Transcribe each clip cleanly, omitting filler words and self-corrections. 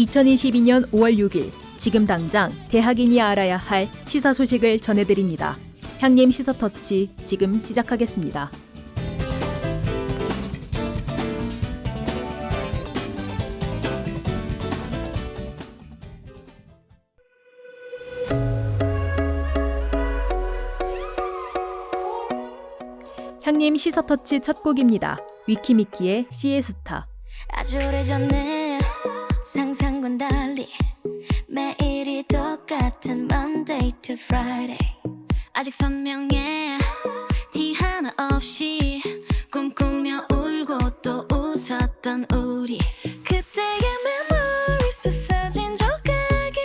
2022년 5월 6일 지금 당장 대학인이 알아야 할 시사 소식을 전해드립니다. 향림 시사터치 지금 시작하겠습니다. 향림 시사터치 첫 곡입니다. 위키미키의 시에스타. 아주 오래전에 상상과는 달리 매일이 똑같은 Monday to Friday 아직 선명해 티 하나 없이 꿈꾸며 울고 또 웃었던 우리 그때의 memories 부서진 조각이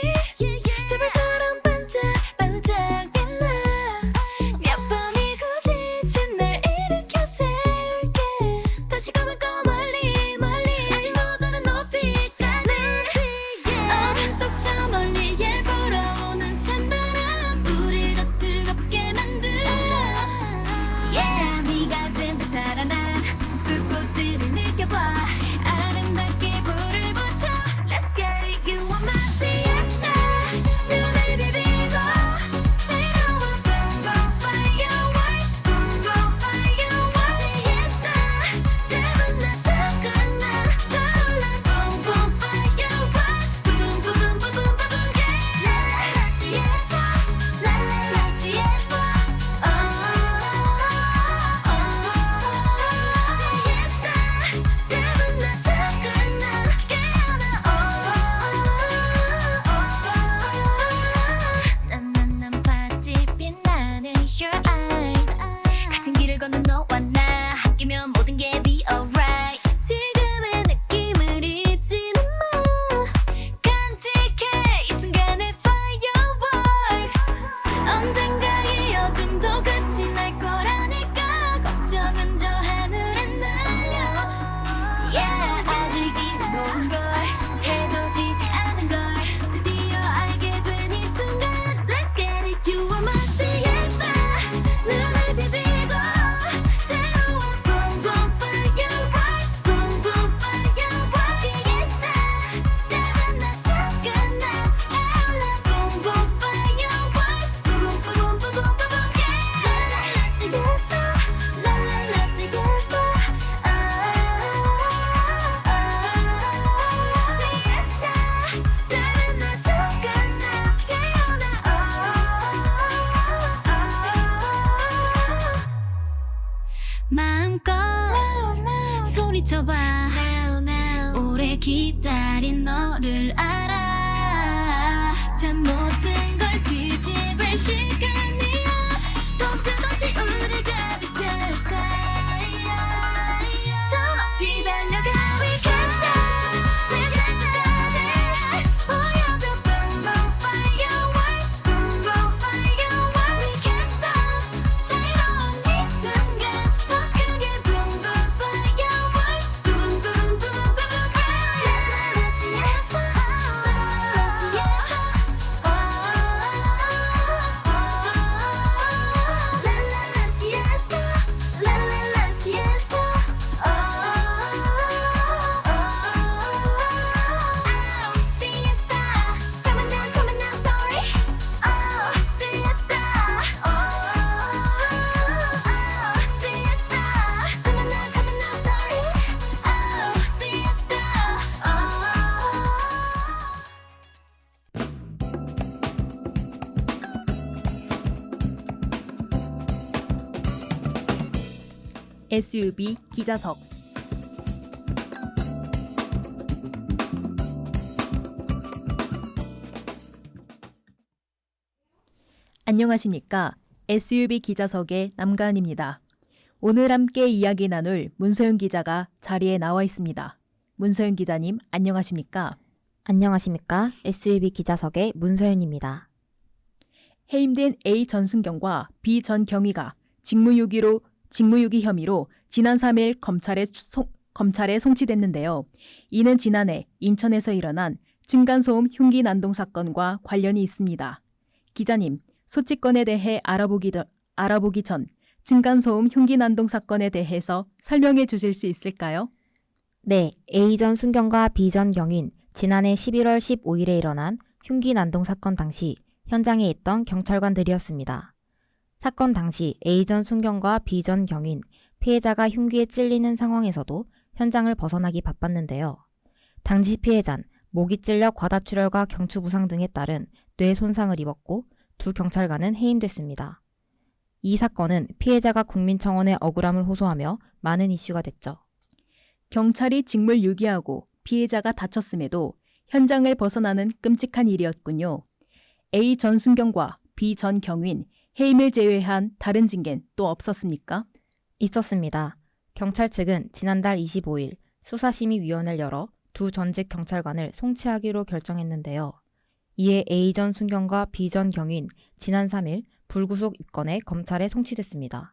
제발처럼 반짝반짝 빛나 몇 번이 굳이 지친 날 일으켜 세울게 다시 가볼까 멀리 멀리 아직 모두는 높이까지 어둠 속 저 멀리에 불어오는 찬바람 우릴 더 뜨겁게 만들어 Yeah 네 가슴에 살아난 불꽃들을 느껴봐 아름답게 불을 붙여 Let's get it you are my siesta 눈을 비비고 새로운 boom boom fireworks boom boom fireworks siesta 짧은 낮도 끝나 떠올라 boom boom fireworks boom boom boom boom boom boom yeah la la siesta la la la siesta oh oh siesta 짧은 낮도 끝나 깨어나 난 봤지 빛나는 your eyes 같은 길을 걷는 너와 나 함께면 모든 게 be alright 지금의 느낌을 잊지는 마 간직해 이 순간의 fireworks 언젠가 이 어둠도 끝이 날 거라니까 걱정은 저 하늘에 날려 Yeah 아직이 모른 걸 해도 지지 않은 걸 드디어 알게 된 이 순간 Let's get it you are my siesta 눈을 비비고 새로운 boom boom fireworks boom boom fireworks siesta 짧은 낮도 끝나 떠올라 boom boom fireworks boom boom boom boom boom boom yeah la la la siesta la la la siesta siesta 짧은 낮도 끝나 깨어나 마음껏 소리쳐봐 오래 기다린 너를 알아 잠 못 든 걸 뒤집을 시간이야 또 끝없이 우릴 가득 채울 sky 더 높이 달려가 we can't stop 세상까지 보여줘 boom boom fireworks boom boom fireworks we can't stop 새로운 이 순간 더 크게 boom boom fireworks boom boom boom boom boom yeah la la siesta la la la siesta oh la la la siesta la la la siesta oh siesta coming down story oh siesta siesta coming down story oh siesta SUV 기자석. 안녕하십니까? SUV 기자석의 남가은입니다. 오늘 함께 이야기 나눌 문서윤 기자가 자리에 나와 있습니다. 문서윤 기자님, 안녕하십니까? 안녕하십니까? SUV 기자석의 문서윤입니다. 해임된 A 전승경과 B 전 경위가 직무유기 혐의로 지난 3일 검찰에 송치됐는데요. 이는 지난해 인천에서 일어난 층간소음 흉기 난동 사건과 관련이 있습니다. 기자님, 소치건에 대해 알아보기 전 층간소음 흉기 난동 사건에 대해서 설명해 주실 수 있을까요? 네, A 전 순경과 B 전 경인 지난해 11월 15일에 일어난 흉기 난동 사건 당시 현장에 있던 경찰관들이었습니다. 사건 당시 A 전 순경과 B 전 경인, 피해자가 흉기에 찔리는 상황에서도 현장을 벗어나기 바빴는데요. 당시 피해자는 목이 찔려 과다출혈과 경추 부상 등에 따른 뇌 손상을 입었고 두 경찰관은 해임됐습니다. 이 사건은 피해자가 국민청원에 억울함을 호소하며 많은 이슈가 됐죠. 경찰이 직물 유기하고 피해자가 다쳤음에도 현장을 벗어나는 끔찍한 일이었군요. A 전 순경과 B 전 경윈, 해임을 제외한 다른 징계는 또 없었습니까? 있었습니다. 경찰 측은 지난달 25일 수사심의위원회를 열어 두 전직 경찰관을 송치하기로 결정했는데요. 이에 A 전 순경과 B 전 경윈 지난 3일 불구속 입건해 검찰에 송치됐습니다.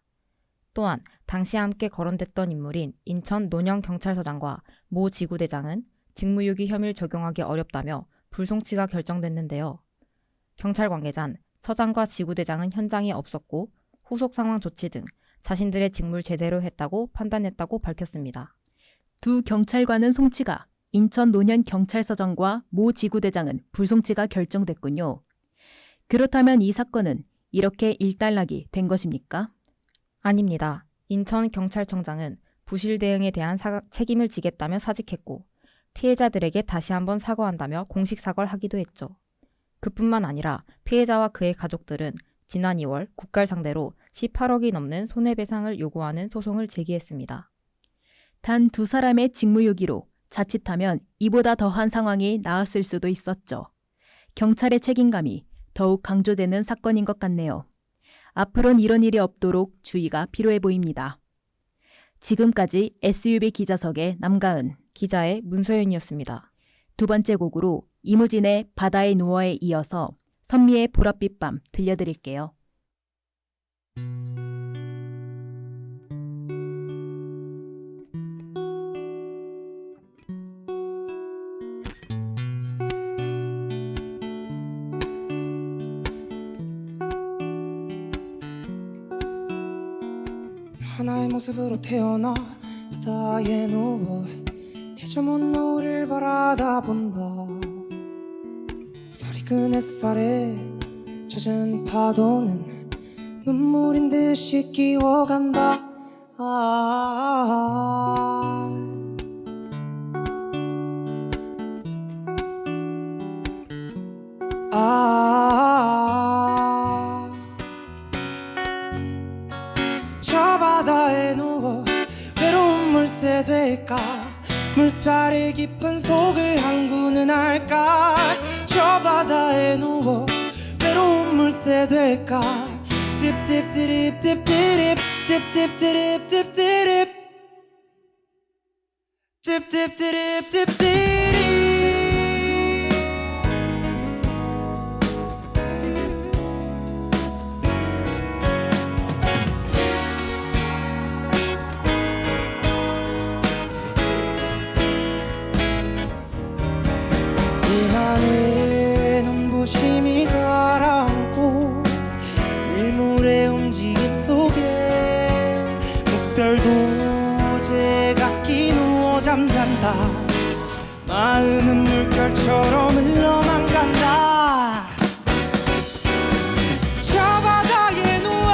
또한 당시 함께 거론됐던 인물인 인천 논현경찰서장과 모 지구대장은 직무유기 혐의를 적용하기 어렵다며 불송치가 결정됐는데요. 경찰 관계자는 서장과 지구대장은 현장에 없었고 후속 상황 조치 등 자신들의 직무를 제대로 했다고 판단했다고 밝혔습니다. 두 경찰관은 송치가, 인천 논현경찰서장과 모 지구대장은 불송치가 결정됐군요. 그렇다면 이 사건은 이렇게 일단락이 된 것입니까? 아닙니다. 인천경찰청장은 부실 대응에 대한 책임을 지겠다며 사직했고 피해자들에게 다시 한번 사과한다며 공식 사과를 하기도 했죠. 그뿐만 아니라 피해자와 그의 가족들은 지난 2월 국가를 상대로 18억이 넘는 손해배상을 요구하는 소송을 제기했습니다. 단 두 사람의 직무유기로 자칫하면 이보다 더한 상황이 나았을 수도 있었죠. 경찰의 책임감이 더욱 강조되는 사건인 것 같네요. 앞으로는 이런 일이 없도록 주의가 필요해 보입니다. 지금까지 SUB 기자석의 남가은, 기자의 문서연이었습니다. 두 번째 곡으로 이무진의 바다에 누워에 이어서 선미의 보랏빛 밤 들려드릴게요. 하나의 모습으로 태어나 바다에 누워 해저문 노을을 바라다 본다. 서리근 햇살에 젖은 파도는 눈물인 듯이 끼워간다. 저 바다에 누워 외로운 물새 될까. 물살의 깊은 속을 항구는 알까. 저 바다에 누워 외로운 물새 될까. 딥딥드립 딥드립 딥딥드립 딥드립 딥딥드립 딥드립. 이만의 눈부심이 가라앉고 일물의 움직임 속에 목별도 제각기 누워 잠잔다. 마음은 물결처럼 흘러만 간다. 저 바다에 누워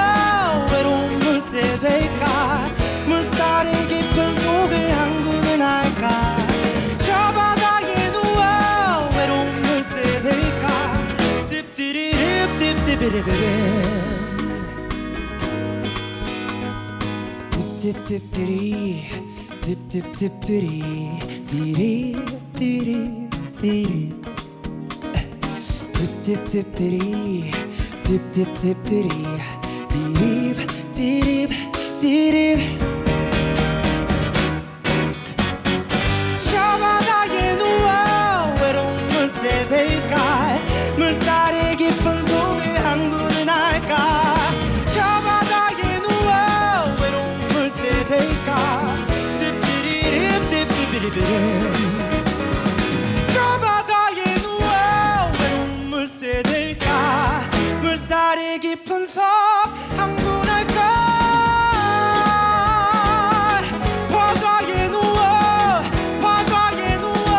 외로운 물새 될까. 물살의 깊은 속을 항구는 알까. 저 바다에 누워 외로운 물새 될까. 딥디리립 딥디비리비리 딥딥딥디리 딥딥딥디리 디리 디리 디리 딥딥딥디리 딥딥딥디리 디립 디립 디립. 저 바다에 누워 외로운 물새 될까. 물살의 깊은 속을 항구는 알까. 저 바다에 누워 외로운 물새 될까. 딥디리립 딥디비리비림. 저 바다에 누워 외로운 물새 될까. 물살의 깊은 속 항구는 알까. 바다에 누워 바다에 누워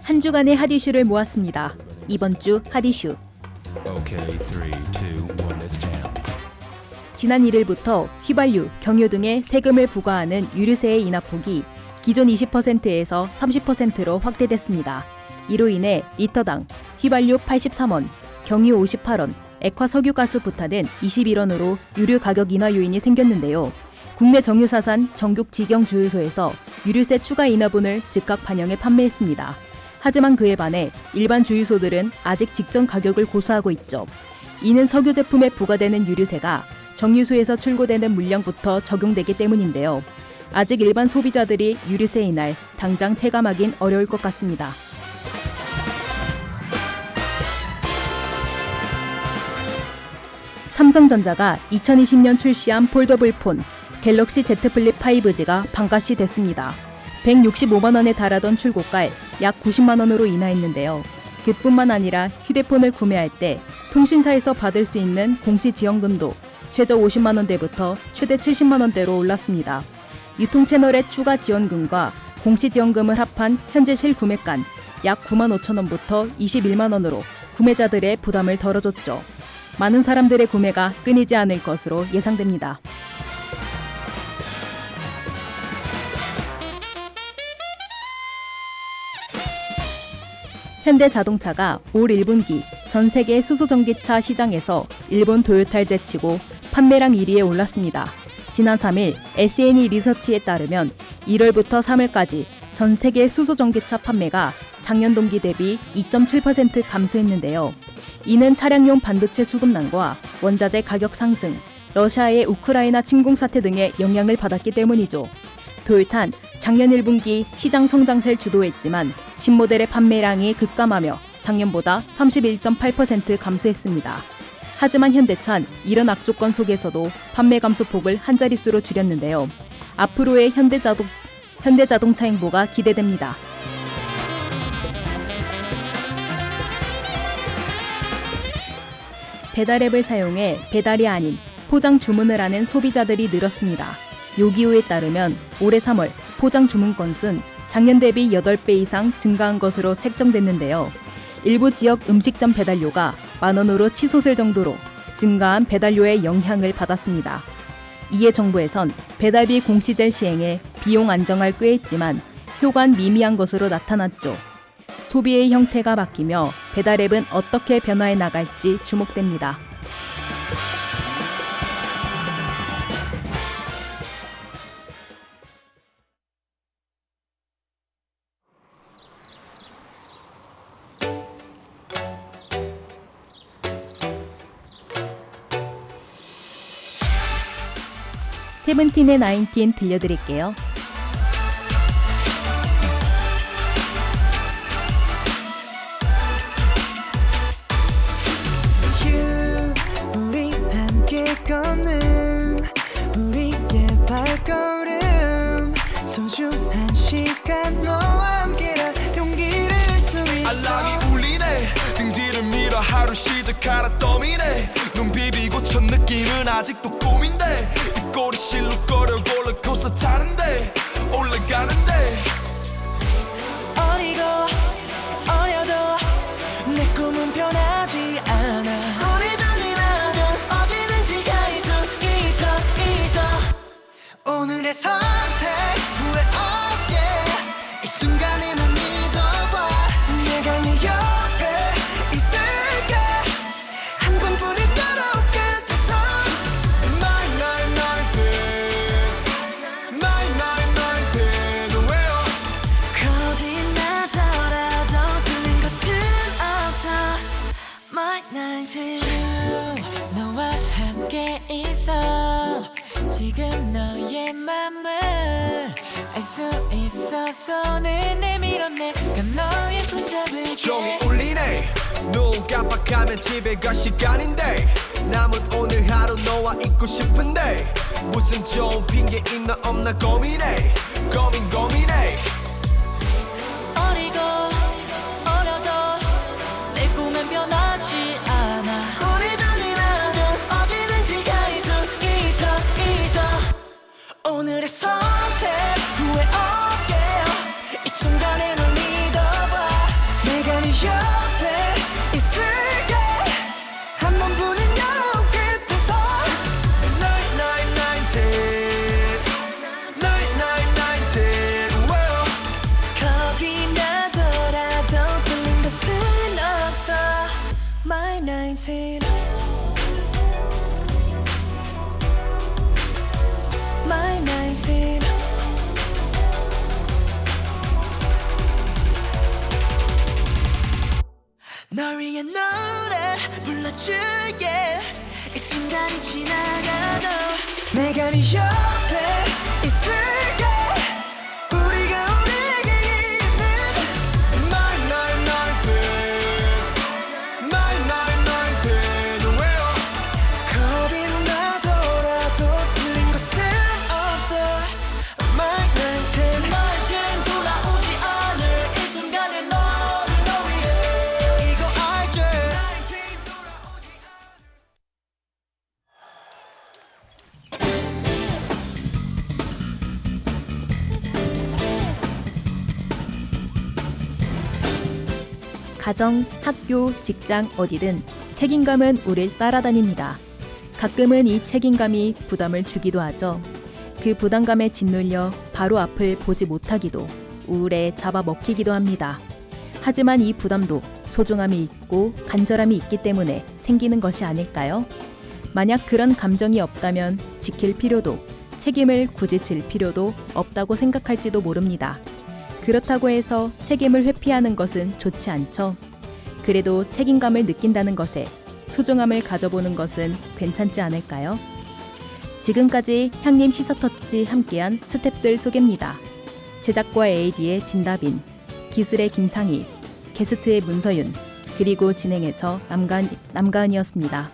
한 주간의 핫 이슈를 모았습니다. 이번 주 핫 이슈. Okay, 3, 2, 1, let's jam. 지난 1일부터 휘발유, 경유 등의 세금을 부과하는 유류세의 인하폭이 기존 20%에서 30%로 확대됐습니다. 이로 인해 리터당 휘발유 83원, 경유 58원, 액화 석유가스 부탄은 21원으로 유류 가격 인하 요인이 생겼는데요. 국내 정유사산 전국 직영 주유소에서 유류세 추가 인하분을 즉각 반영해 판매했습니다. 하지만 그에 반해 일반 주유소들은 아직 직전 가격을 고수하고 있죠. 이는 석유 제품에 부과되는 유류세가 정유소에서 출고되는 물량부터 적용되기 때문인데요. 아직 일반 소비자들이 유류세 인하를 당장 체감하긴 어려울 것 같습니다. 삼성전자가 2020년 출시한 폴더블 폰 갤럭시 Z 플립 5G가 반값이 됐습니다. 165만 원에 달하던 출고가를 약 90만 원으로 인하했는데요. 그뿐만 아니라 휴대폰을 구매할 때 통신사에서 받을 수 있는 공시지원금도 최저 50만 원대부터 최대 70만 원대로 올랐습니다. 유통 채널의 추가 지원금과 공시지원금을 합한 현재 실구매가는 약 9만 5천 원부터 21만 원으로 구매자들의 부담을 덜어줬죠. 많은 사람들의 구매가 끊이지 않을 것으로 예상됩니다. 현대자동차가 올 1분기 전 세계 수소전기차 시장에서 일본 토요타를 제치고 판매량 1위에 올랐습니다. 지난 3일 S&E 리서치에 따르면 1월부터 3월까지 전 세계 수소전기차 판매가 작년 동기 대비 2.7% 감소했는데요. 이는 차량용 반도체 수급난과 원자재 가격 상승, 러시아의 우크라이나 침공 사태 등의 영향을 받았기 때문이죠. 토요타는 작년 1분기 시장 성장세를 주도했지만 신모델의 판매량이 급감하며 작년보다 31.8% 감소했습니다. 하지만 현대차는 이런 악조건 속에서도 판매 감소폭을 한 자릿수로 줄였는데요. 앞으로의 현대자동차 행보가 기대됩니다. 배달앱을 사용해 배달이 아닌 포장 주문을 하는 소비자들이 늘었습니다. 요기요에 따르면 올해 3월 포장 주문 건수는 작년 대비 8배 이상 증가한 것으로 책정됐는데요. 일부 지역 음식점 배달료가 만원으로 치솟을 정도로 증가한 배달료의 영향을 받았습니다. 이에 정부에선 배달비 공시제 시행에 비용 안정을 꾀했지만 효과는 미미한 것으로 나타났죠. 소비의 형태가 바뀌며 배달앱은 어떻게 변화해 나갈지 주목됩니다. 세븐틴의 19 들려드릴게요. 우리 함께 걷는 우리의 발걸음 소중한 시간 너와 함께라 용기를 수 있어 알람이 울리네 등 뒤를 밀어 하루 시작하라 떠미네 눈 비비고 첫 느낌은 아직도 꿈인데 이 꼬리 실룩거려 롤러코스터 타는데 올라가는데 어리고 어려도 내 꿈은 변하지 않아 우리 둘이라면 어디든지가 있어 오늘의 선택 후회 없게 이 순간에 난 믿어봐 내가 네 옆에 있을게 한 번뿐일 거라고 끝에서 왜요 겁이 나더라도 틀린 것은 없어 My 19 너와 함께 있어 지금 너의 맘을 알 수 있어 손을 내밀어 내가 너의 손잡을게 종이 울리네 눈 깜빡하면 집에 갈 시간인데 남은 오늘 하루 너와 있고 싶은데 무슨 좋은 핑계 있나 없나 고민해 어리고 어려도 내 꿈은 변하지 않아 우리 둘이라면 어디든지가 있어 오늘의 선택 후회 없게 이 순간에 널 믿어봐 맞출게 이 순간이 지나가도 내가 네 옆에 있을게 우리가 우리에게 있는 My night night day My night night day 너왜요 겁이 나더라도 틀린 것은 없어 My night day 너에겐 돌아오지 않을 이 순간에 너를 너 위해 이거 알지 가정, 학교, 직장 어디든 책임감은 우릴 따라다닙니다. 가끔은 이 책임감이 부담을 주기도 하죠. 그 부담감에 짓눌려 바로 앞을 보지 못하기도 우울에 잡아먹히기도 합니다. 하지만 이 부담도 소중함이 있고 간절함이 있기 때문에 생기는 것이 아닐까요? 만약 그런 감정이 없다면 지킬 필요도 책임을 굳이 질 필요도 없다고 생각할지도 모릅니다. 그렇다고 해서 책임을 회피하는 것은 좋지 않죠. 그래도 책임감을 느낀다는 것에 소중함을 가져보는 것은 괜찮지 않을까요? 지금까지 향림 시사터치 함께한 스탭들 소개입니다. 제작과 AD의 진다빈, 기술의 김상희, 게스트의 문서윤, 그리고 진행의 저 남가은이었습니다.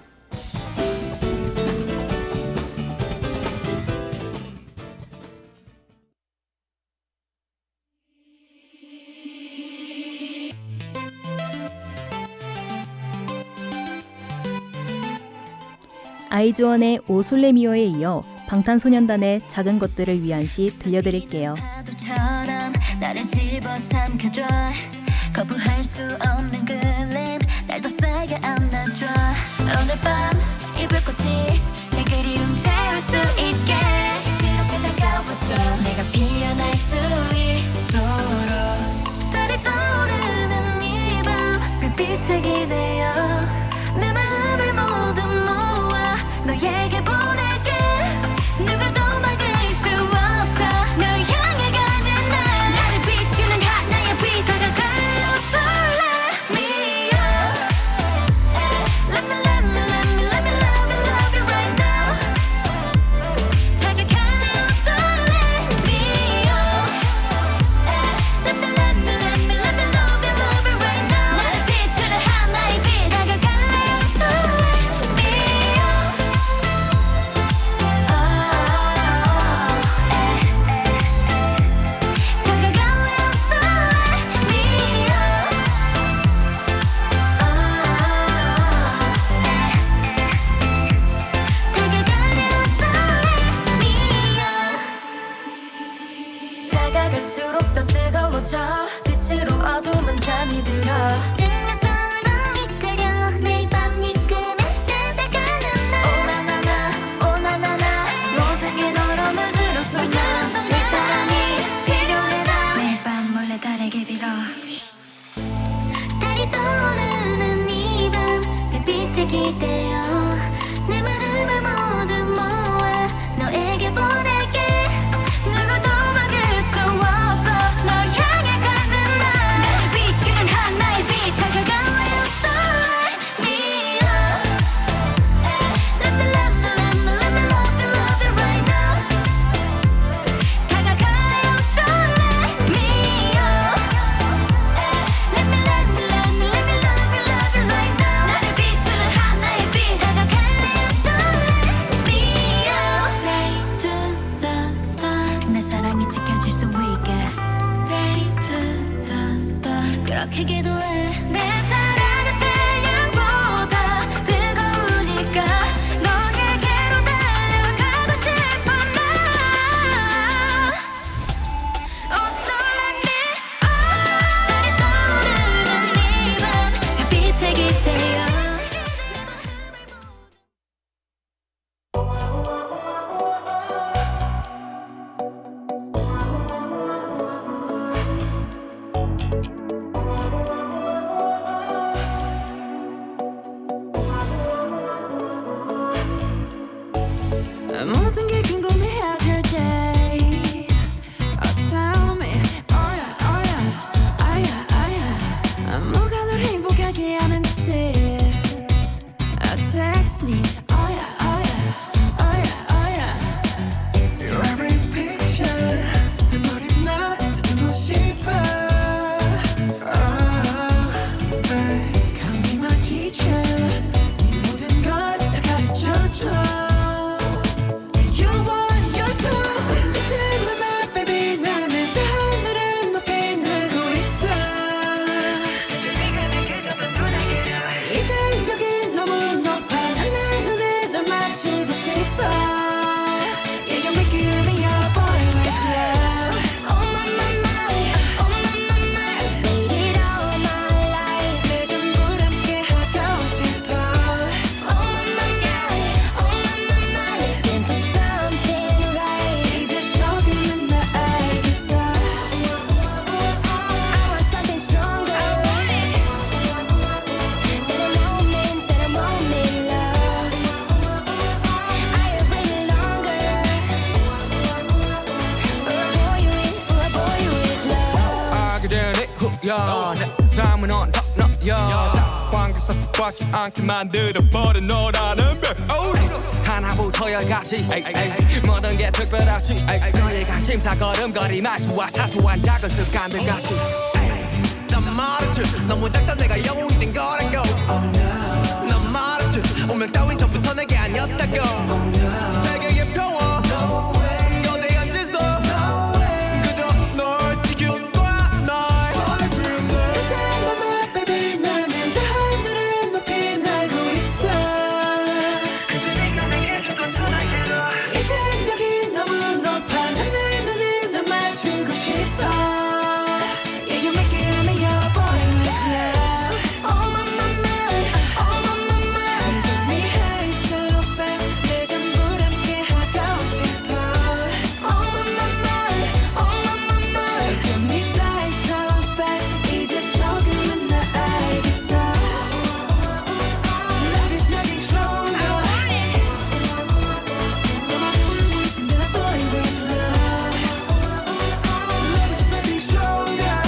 아이즈원의 오 솔레미오에 이어 방탄소년단의 작은 것들을 위한 시 들려드릴게요. 파도처럼 나를 씹어삼켜줘 거부할 수 없는 끌림 날 더 세게 안아줘 오늘 밤 이 불꽃이 내 그리움 채울 수 있게 새롭게 다가와줘 내가 피어날 수 있도록 달이 떠오르는 이 밤 불빛에 기대어 내 마음을 모두 모아 너에게 보낼게 누구도 막을 수 없어 널 향해 가는 날 나를 비추는 하나의 빛 다가갈래 설레 me Let me let me let me let me love you love you right now 다가갈래 설레 me Let me let me let me let me love you love you right now 나를 비추는 하나의 빛 다가갈래 설레 me 다가갈래 설레 me 다가갈래 설레 me 다가갈수록 더 뜨거워져 빛으로 어둠은 잠이 들어 증거처럼 이끌려 매일 밤 네 꿈에 찾아가는 날 오나나나 모든 게 너로 물들었어 내 사랑이 필요해 나 매일 밤 몰래 달에게 빌어 달이 떠오르는 이 밤 별빛에 기대어 내 마음을 모두 모아 너에게 보낼게 누구도 막을 수 없어 널 향해 가는 날 나를 비추는 하나의 빛 다가갈래 설레 me Let me let me let me let me love you love you right now 다가갈래 설레 me Let me let me let me let me love you love you right now 나를 비추는 하나의 빛 다가갈래 설레 me Pray to the stars 내 사랑이 지켜질 수 있게 Pray to the stars 그렇게 기도해 내 사랑은 태양보다 뜨거우니까 너에게로 달려가고 싶어 나 Oh 설레 me 달이 떠오르는 이 밤 별빛에 기대어 내 마음을 모두 「 야, 내 삶은 on top 너야 사관계사 습관치 않게 만들어버린 너라는 백 하나부터 열까지 모든 게 특별하지 너의 관심사 걸음걸이 말투와 사소한 작은 습관들같이 난 말했지 너무 작다 내가 영웅이 된 거라고 난 말했지 운명 따윈 전부터 내게 아니었다고 세계의 평화 너내 앉아서 그저 널 지킬 거야 널 Cause I'm on my baby 나는 저 하늘을 높이 날고 있어 그저 네가 내게 조금 더 날개로 이젠 여기 너무 높아 난 내 눈을 널 맞추고 싶어 Yeah you make it on your boy with love Oh my my my Oh my my my You get me high so fast 내 전부 함께 하고 싶어 Oh my my my Oh my my my You get me fly so fast 이제 조금은 나 알겠어 Love is nothing stronger 너만 보이고 있어 내 boy with love Love is nothing stronger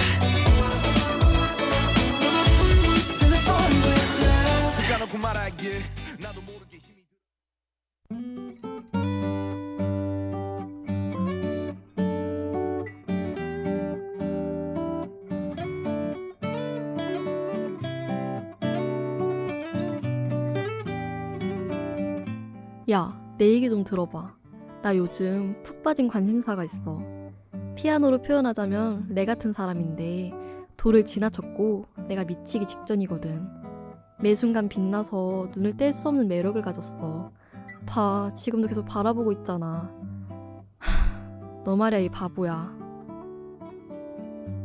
너만 보이고 있어 내 boy with love 들어가놓고 말하길 나도 모르게 힘이 들어 야, 내 얘기 좀 들어봐. 나 요즘 푹 빠진 관심사가 있어. 피아노로 표현하자면 래 같은 사람인데 도를 지나쳤고 내가 미치기 직전이거든. 매 순간 빛나서 눈을 뗄 수 없는 매력을 가졌어. 봐, 지금도 계속 바라보고 있잖아. 너 말이야, 이 바보야.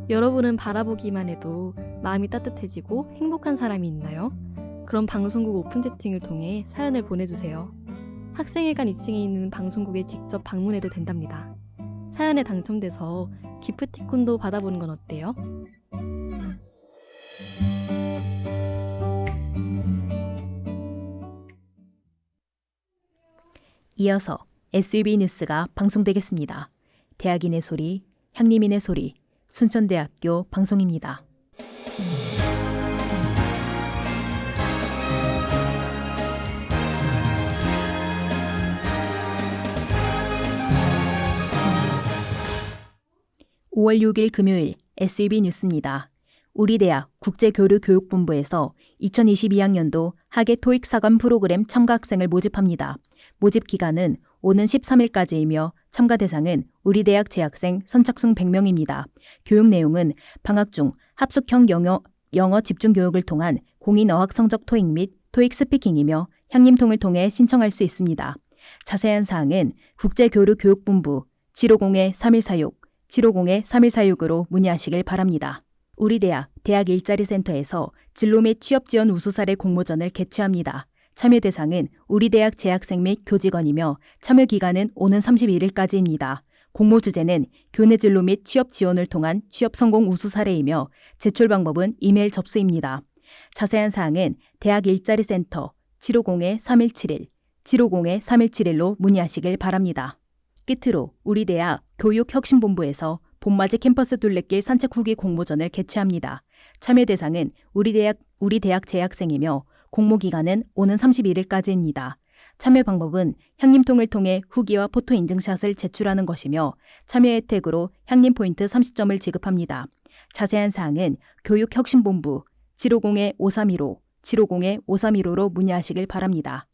여러분은 바라보기만 해도 마음이 따뜻해지고 행복한 사람이 있나요? 그럼 방송국 오픈 채팅을 통해 사연을 보내주세요. 학생회관 2층에 있는 방송국에 직접 방문해도 된답니다. 사연에 당첨돼서 기프티콘도 받아보는 건 어때요? 이어서 SUB 뉴스가 방송되겠습니다. 대학인의 소리, 향림인의 소리, 순천대학교 방송입니다. (5월 6일) 금요일 SUB 뉴스입니다. 우리 대학 국제교류교육본부에서 2022학년도 학예 토익 사관 프로그램 참가 학생을 모집합니다. 모집 기간은 오는 13일까지이며 참가 대상은 우리 대학 재학생 선착순 100명입니다. 교육 내용은 방학 중 합숙형 영어 집중 교육을 통한 공인 어학 성적 토익 및 토익 스피킹이며 향림통을 통해 신청할 수 있습니다. 자세한 사항은 국제교류교육본부 750-3146, 750-3146으로 문의하시길 바랍니다. 우리 대학 대학 일자리 센터에서 진로 및 취업 지원 우수 사례 공모전을 개최합니다. 참여 대상은 우리 대학 재학생 및 교직원이며 참여 기간은 오는 31일까지입니다. 공모 주제는 교내 진로 및 취업 지원을 통한 취업 성공 우수 사례이며 제출 방법은 이메일 접수입니다. 자세한 사항은 대학 일자리 센터 750-3171, 750-3171로 문의하시길 바랍니다. 끝으로 우리 대학 교육혁신본부에서 봄맞이 캠퍼스 둘레길 산책 후기 공모전을 개최합니다. 참여 대상은 우리 대학 재학생이며 공모 기간은 오는 31일까지입니다. 참여 방법은 향림통을 통해 후기와 포토 인증샷을 제출하는 것이며 참여 혜택으로 향림 포인트 30점을 지급합니다. 자세한 사항은 교육혁신본부 750-5315, 750-5315로 문의하시길 바랍니다.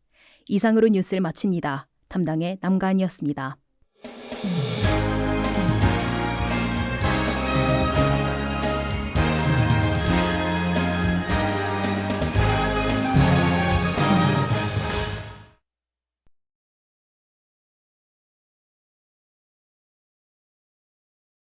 이상으로 뉴스를 마칩니다. 담당의 남가은이었습니다.